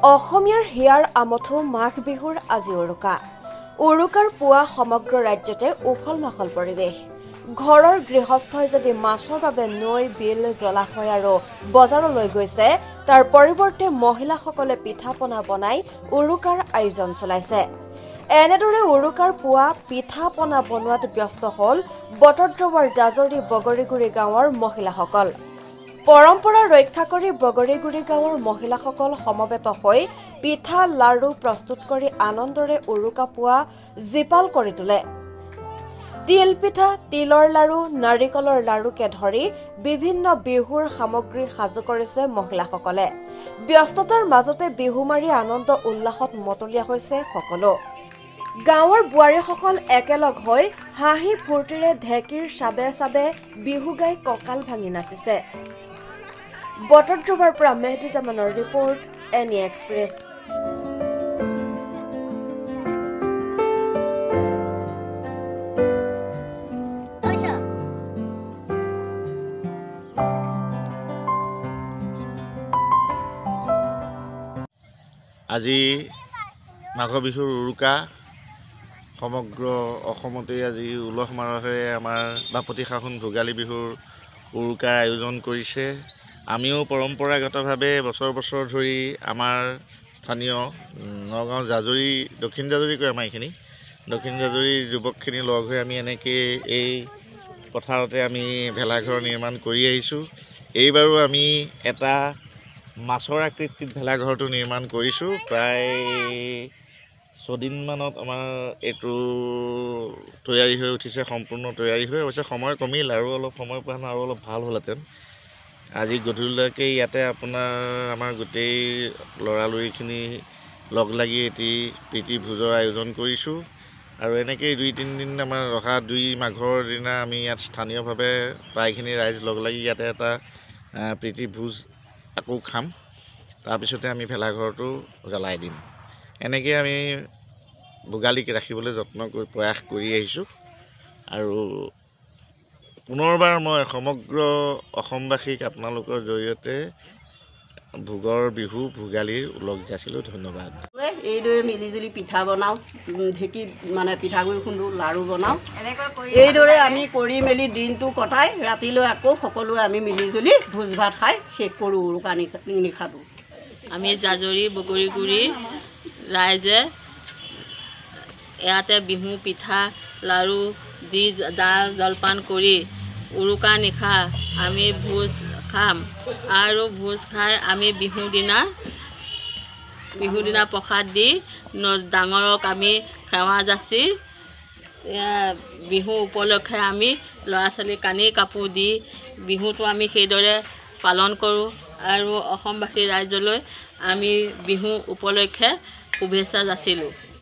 অসমীয়াৰ হিয়াৰ আমঠু মাঘ বিহুৰ আজি উৰুকাৰ পুৱা সমগ্ৰ ৰাজ্যতে উখল মাখল পৰিৱেশ। ঘৰৰ গৃহস্থই যদি মাছৰ বাবে নৈ, বিল, জলাশয় আৰু বজাৰলৈ গৈছে, তাৰ পৰিৱৰ্তে মহিলাসকলে পিঠা-পনা বনাই উৰুকাৰ আয়োজন চলাইছে। এনেদৰে উৰুকাৰ পুৱা পিঠা-পনা বনোৱাত ব্যস্ত হ'ল বটদ্ৰৱাৰ জাজৰি বগৰীগুৰি গাঁৱৰ মহিলাসকল। পৰম্পৰা ৰক্ষা কৰি বগৰীগুৰি গাঁৱৰ মহিলাসকল সমবেত হৈ পিঠা, লাড়ু প্ৰস্তুত কৰি আনন্দৰে উৰুকা পুৱা জীপাল কৰি তোলে। তিল পিঠা, তিলৰ লাড়ু, নাৰিকলৰ লাড়ুকে ধৰি বিভিন্ন বিহুৰ সামগ্ৰী সাজু কৰিছে মহিলাসকলে। ব্যস্ততাৰ মাজতে বিহু মাৰি আনন্দ উল্লাসত মতলীয়া হৈছে সকলো। গাঁৱৰ বোৱাৰীসকল একেলগ হৈ হাঁহি ফূৰ্তিৰে ঢেঁকীৰ চাবে চাবে বিহু গাই কঁকাল ভাঙি নাচিছে। বটদ্ৰৱাৰ পৰা মেহদী জামানৰ ৰিপৰ্ট, এনি এক্সপ্ৰেছ। আজি মাঘ বিহুৰ উৰুকা সমগ্ৰ অসমতে আজি উলহ মালহেৰে আমাৰ বাপতি সাহোন ভোগালী বিহুৰ উৰুকাৰ আয়োজন কৰিছে। আমিও পৰম্পৰাগতভাৱে বছৰ বছৰ ধৰি আমাৰ স্থানীয় নগাঁও জাজৰি, দক্ষিণ জাজৰি কয় আমাৰ এইখিনি, দক্ষিণ জাজৰিৰ যুৱকখিনি লগ হৈ আমি এনেকৈ এই পথাৰতে আমি ভেলাঘৰ নিৰ্মাণ কৰি আহিছোঁ। এইবাৰো আমি এটা মাছৰ আকৃতিত ভেলাঘৰটো নিৰ্মাণ কৰিছোঁ। প্ৰায় 6 দিনমানত আমাৰ এইটো তৈয়াৰী হৈ উঠিছে, সম্পূৰ্ণ তৈয়াৰী হৈ অৱশ্যে সময় কমিল আৰু অলপ সময় পোৱা আৰু অলপ ভাল হ'লহেঁতেন। আজি গধূলিলৈকে ইয়াতে আপোনাৰ আমাৰ গোটেই ল'ৰালৰিখিনি লগ লাগি এটি প্ৰীতি ভোজৰ আয়োজন কৰিছোঁ। আৰু এনেকেই 2-3 দিন আমাৰ ৰহা 2 মাঘৰ দিনা আমি ইয়াত স্থানীয়ভাৱে প্ৰায়খিনি ৰাইজ লগ লাগি ইয়াতে এটা প্ৰীতি ভোজ আকৌ খাম। তাৰপিছতে আমি ভেলাঘৰটো জ্বলাই দিম। এনেকৈ আমি ভোগালীক ৰাখিবলৈ প্ৰয়াস কৰি আহিছোঁ। আৰু পুনৰবাৰ মই সমগ্ৰ অসমবাসীক আপোনালোকৰ জৰিয়তে ভোগৰ বিহু ভোগালীৰ ওলগ যাচিলোঁ। ধন্যবাদ। এইদৰে মিলিজুলি পিঠা বনাওঁ, ঢেঁকীত পিঠাগুড়ি খুন্দো, লাড়ু বনাওঁ। এইদৰে আমি কৰি মেলি দিনটো কটাই ৰাতিলৈ আকৌ সকলোৱে আমি মিলিজুলি ভোজ ভাত খাই শেষ কৰোঁ উৰুকা নিশাটো। আমি জাজৰি বগৰীগুৰি ৰাইজে ইয়াতে বিহু পিঠা লাড়ু দি জা জলপান কৰি উৰুকা নিশা আমি ভোজ খাম। আৰু ভোজ খাই আমি বিহুৰ দিনা প্ৰসাদ দি ডাঙৰক আমি সেৱা যাচি বিহু উপলক্ষে আমি ল'ৰা ছোৱালীক কানি কাপোৰ দি বিহুটো আমি সেইদৰে পালন কৰোঁ। আৰু অসমবাসী ৰাইজলৈ আমি বিহু উপলক্ষে শুভেচ্ছা যাচিলোঁ।